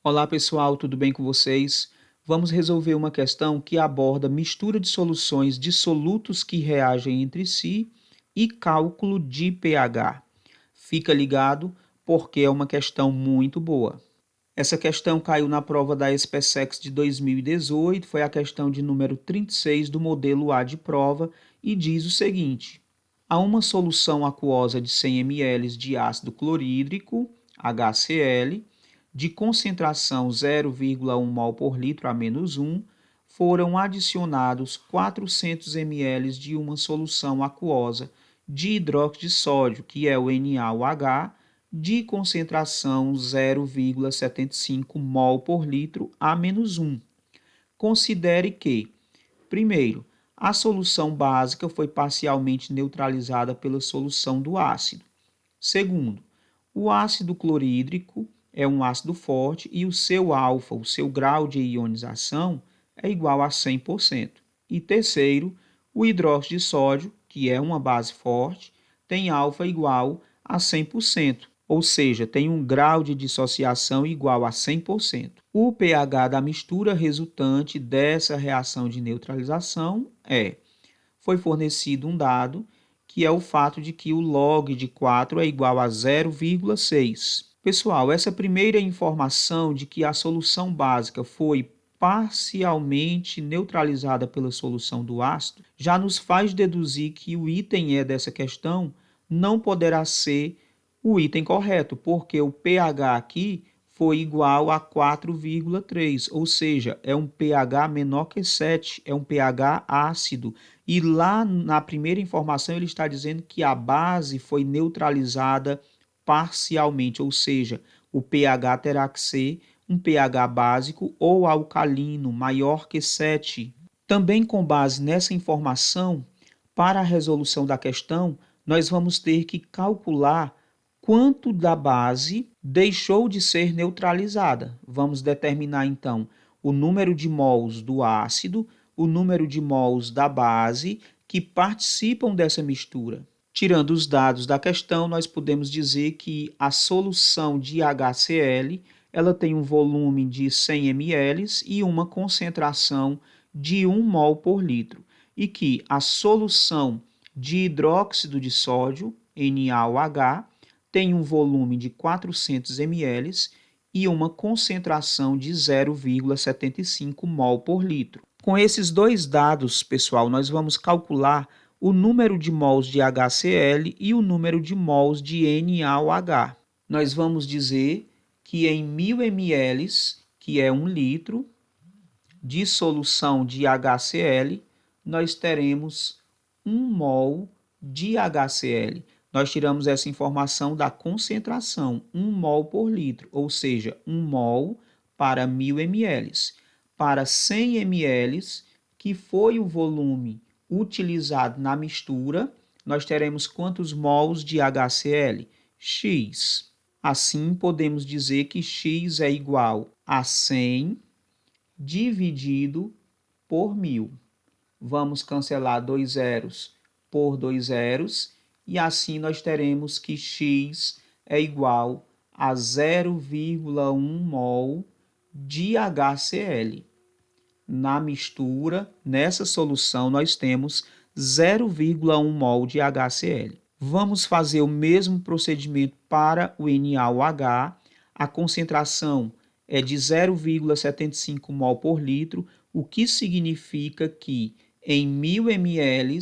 Olá pessoal, tudo bem com vocês? Vamos resolver uma questão que aborda mistura de soluções de solutos que reagem entre si e cálculo de pH. Fica ligado porque é uma questão muito boa. Essa questão caiu na prova da SPSEC de 2018, foi a questão de número 36 do modelo A de prova e diz o seguinte: há uma solução aquosa de 100 ml de ácido clorídrico, HCl, de concentração 0,1 mol por litro a menos 1, foram adicionados 400 ml de uma solução aquosa de hidróxido de sódio, que é o NaOH, de concentração 0,75 mol por litro a menos 1. Considere que, primeiro, a solução básica foi parcialmente neutralizada pela solução do ácido. Segundo, o ácido clorídrico é um ácido forte e o seu alfa, o seu grau de ionização, é igual a 100%. E terceiro, o hidróxido de sódio, que é uma base forte, tem alfa igual a 100%, ou seja, tem um grau de dissociação igual a 100%. O pH da mistura resultante dessa reação de neutralização foi fornecido um dado que é o fato de que o log de 4 é igual a 0,6. Pessoal, essa primeira informação de que a solução básica foi parcialmente neutralizada pela solução do ácido já nos faz deduzir que o item E dessa questão não poderá ser o item correto, porque o pH aqui foi igual a 4,3, ou seja, é um pH menor que 7, é um pH ácido. E lá na primeira informação ele está dizendo que a base foi neutralizada parcialmente, ou seja, o pH terá que ser um pH básico ou alcalino maior que 7. Também com base nessa informação, para a resolução da questão, nós vamos ter que calcular quanto da base deixou de ser neutralizada. Vamos determinar então o número de mols do ácido, o número de mols da base que participam dessa mistura. Tirando os dados da questão, nós podemos dizer que a solução de HCl ela tem um volume de 100 ml e uma concentração de 1 mol por litro, e que a solução de hidróxido de sódio, NaOH, tem um volume de 400 ml e uma concentração de 0,75 mol por litro. Com esses dois dados, pessoal, nós vamos calcular o número de mols de HCl e o número de mols de NaOH. Nós vamos dizer que em 1000 ml, que é 1 litro, de solução de HCl, nós teremos 1 mol de HCl. Nós tiramos essa informação da concentração, 1 mol por litro, ou seja, 1 mol para 1000 ml. Para 100 ml, que foi o volume utilizado na mistura, nós teremos quantos mols de HCl? X. Assim, podemos dizer que X é igual a 100 dividido por 1000. Vamos cancelar 2 zeros por 2 zeros e assim nós teremos que X é igual a 0,1 mol de HCl. Na mistura, nessa solução, nós temos 0,1 mol de HCl. Vamos fazer o mesmo procedimento para o NaOH. A concentração é de 0,75 mol por litro, o que significa que em 1000 ml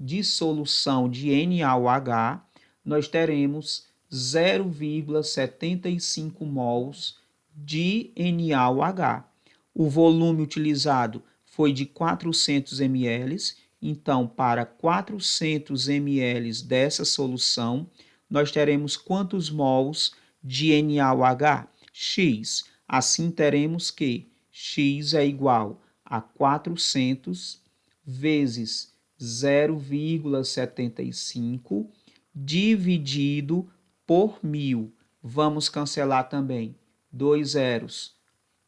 de solução de NaOH, nós teremos 0,75 mols de NaOH. O volume utilizado foi de 400 ml, então para 400 ml dessa solução, nós teremos quantos mols de NaOH? X. Assim teremos que X é igual a 400 vezes 0,75 dividido por 1000. Vamos cancelar também 2 zeros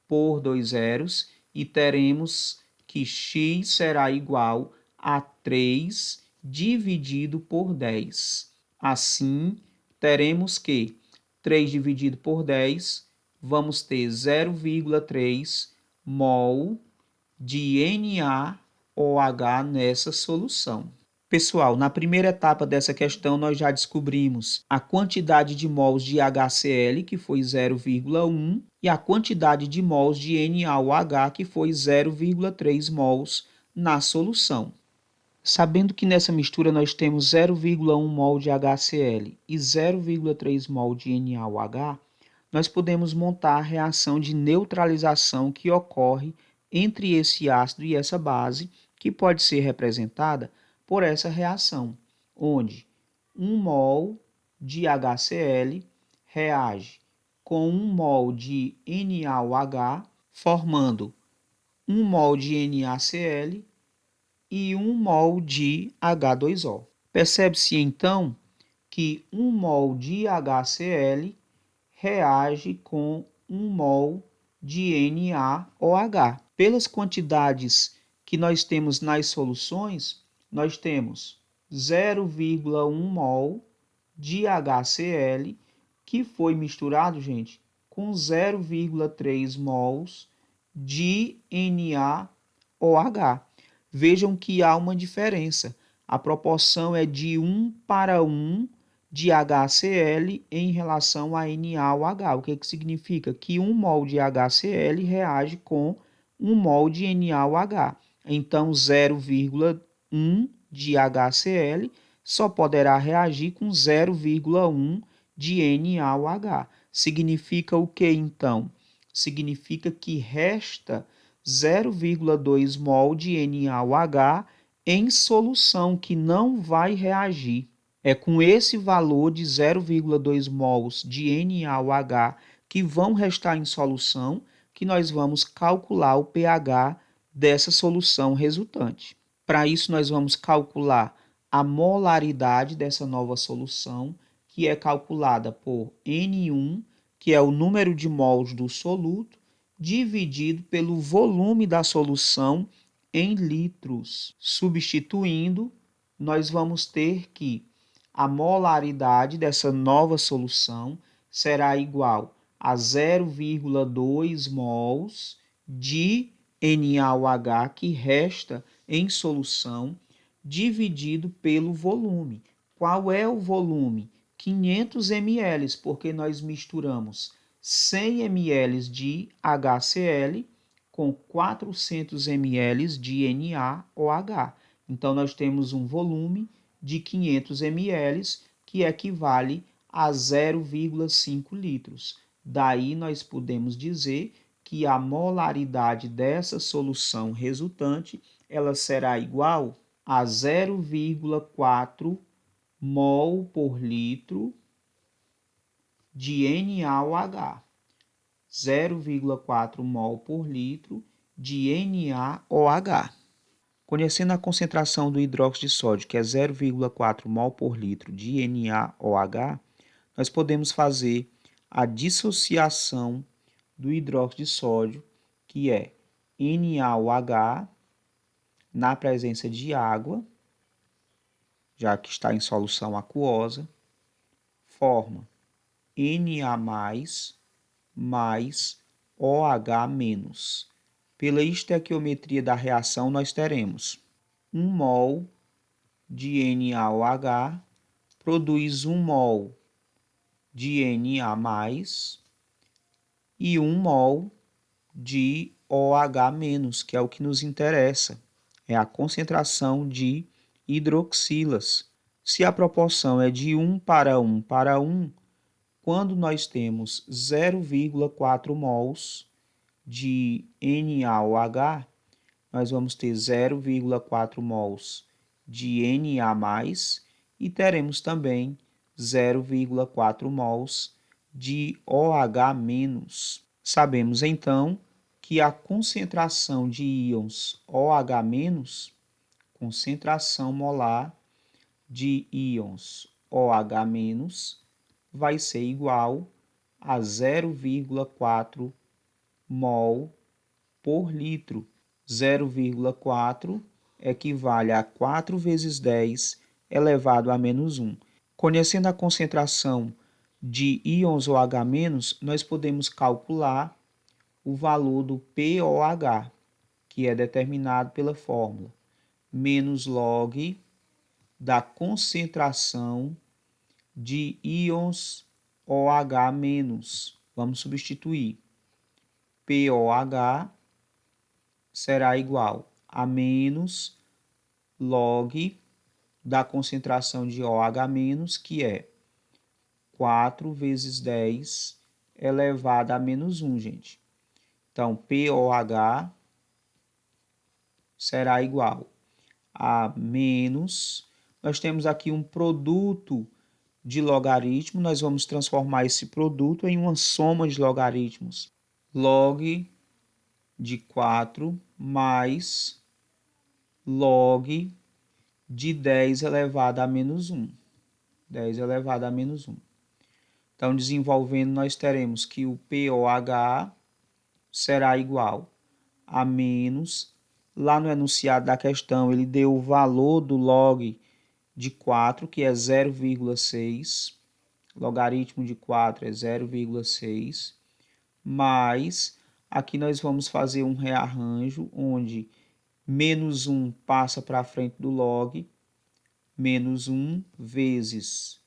por 2 zeros e teremos que X será igual a 3 dividido por 10. Assim, teremos que 3 dividido por 10 vamos ter 0,3 mol de NaOH nessa solução. Pessoal, na primeira etapa dessa questão, nós já descobrimos a quantidade de mols de HCl, que foi 0,1, e a quantidade de mols de NaOH, que foi 0,3 mols na solução. Sabendo que nessa mistura nós temos 0,1 mol de HCl e 0,3 mol de NaOH, nós podemos montar a reação de neutralização que ocorre entre esse ácido e essa base, que pode ser representada por essa reação, onde 1 mol de HCl reage com 1 mol de NaOH, formando 1 mol de NaCl e 1 mol de H2O. Percebe-se então que 1 mol de HCl reage com 1 mol de NaOH. Pelas quantidades que nós temos nas soluções, nós temos 0,1 mol de HCl que foi misturado, gente, com 0,3 mols de NaOH. Vejam que há uma diferença. A proporção é de 1 para 1 de HCl em relação a NaOH. O que significa? Que 1 mol de HCl reage com 1 mol de NaOH. Então, 0,1 de HCl só poderá reagir com 0,1 de NaOH. Significa o que, então? Significa que resta 0,2 mol de NaOH em solução, que não vai reagir. É com esse valor de 0,2 mols de NaOH que vão restar em solução que nós vamos calcular o pH dessa solução resultante. Para isso, nós vamos calcular a molaridade dessa nova solução, que é calculada por N1, que é o número de mols do soluto, dividido pelo volume da solução em litros. Substituindo, nós vamos ter que a molaridade dessa nova solução será igual a 0,2 mols de NaOH que resta em solução, dividido pelo volume. Qual é o volume? 500 ml, porque nós misturamos 100 ml de HCl com 400 ml de NaOH. Então, nós temos um volume de 500 ml, que equivale a 0,5 litros. Daí, nós podemos dizer que a molaridade dessa solução resultante ela será igual a 0,4 mol por litro de NaOH. 0,4 mol por litro de NaOH. Conhecendo a concentração do hidróxido de sódio, que é 0,4 mol por litro de NaOH, nós podemos fazer a dissociação do hidróxido de sódio, que é NaOH na presença de água, já que está em solução aquosa, forma Na+, mais OH-. Pela estequiometria da reação, nós teremos 1 mol de NaOH produz 1 mol de Na+, e 1 mol de OH-, que é o que nos interessa, é a concentração de hidroxilas. Se a proporção é de 1 para 1 para 1, quando nós temos 0,4 mols de NaOH, nós vamos ter 0,4 mols de Na+, e teremos também 0,4 mols de OH-. Sabemos então que a concentração de íons OH-, concentração molar de íons OH-, vai ser igual a 0,4 mol por litro. 0,4 equivale a 4 vezes 10 elevado a menos 1. Conhecendo a concentração de íons OH-, nós podemos calcular o valor do POH, que é determinado pela fórmula menos log da concentração de íons OH-. Vamos substituir. POH será igual a menos log da concentração de OH-, que é 4 vezes 10 elevado a menos 1, gente. Então, POH será igual a menos... Nós temos aqui um produto de logaritmo, nós vamos transformar esse produto em uma soma de logaritmos. Log de 4 mais log de 10 elevado a menos 1. 10 elevado a menos 1. Então, desenvolvendo, nós teremos que o POH será igual a menos... Lá no enunciado da questão, ele deu o valor do log de 4, que é 0,6. Logaritmo de 4 é 0,6. Mas aqui nós vamos fazer um rearranjo, onde menos 1 passa para a frente do log. Menos 1 vezes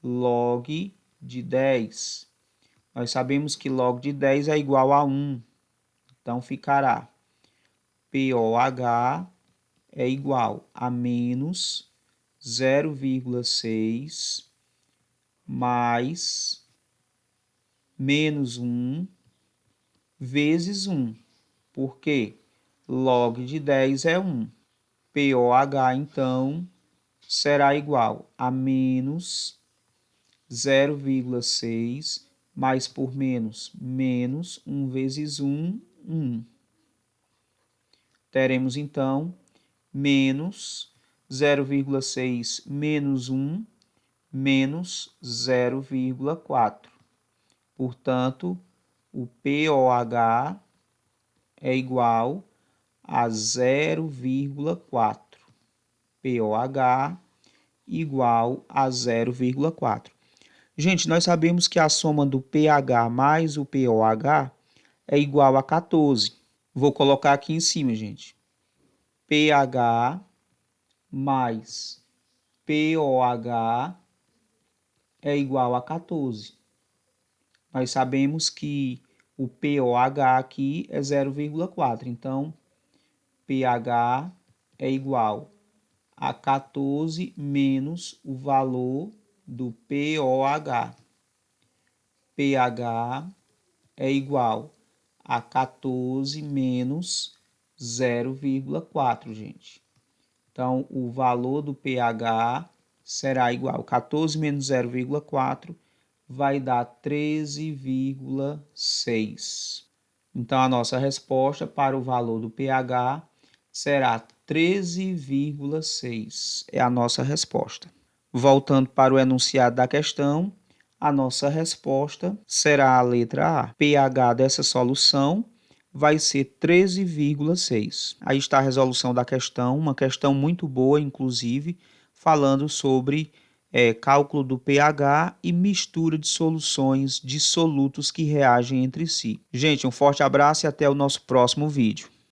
log de 10. Nós sabemos que log de 10 é igual a 1. Então, ficará POH é igual a menos 0,6 mais menos 1 vezes 1. Porque log de 10 é 1. POH, então, será igual a menos 0,6 mais por menos 1 vezes 1, 1. Teremos, então, menos 0,6 menos 1, menos 0,4. Portanto, o POH é igual a 0,4. POH igual a 0,4. Gente, nós sabemos que a soma do pH mais o POH é igual a 14. Vou colocar aqui em cima, gente. pH mais POH é igual a 14. Nós sabemos que o POH aqui é 0,4. Então, pH é igual a 14 menos o valor do POH. pH é igual a 14 menos 0,4, gente. Então, o valor do pH será igual a 14 menos 0,4, vai dar 13,6. Então, a nossa resposta para o valor do pH será 13,6. É a nossa resposta. Voltando para o enunciado da questão, a nossa resposta será a letra A. pH dessa solução vai ser 13,6. Aí está a resolução da questão, uma questão muito boa, inclusive, falando sobre cálculo do pH e mistura de soluções de solutos que reagem entre si. Gente, um forte abraço e até o nosso próximo vídeo.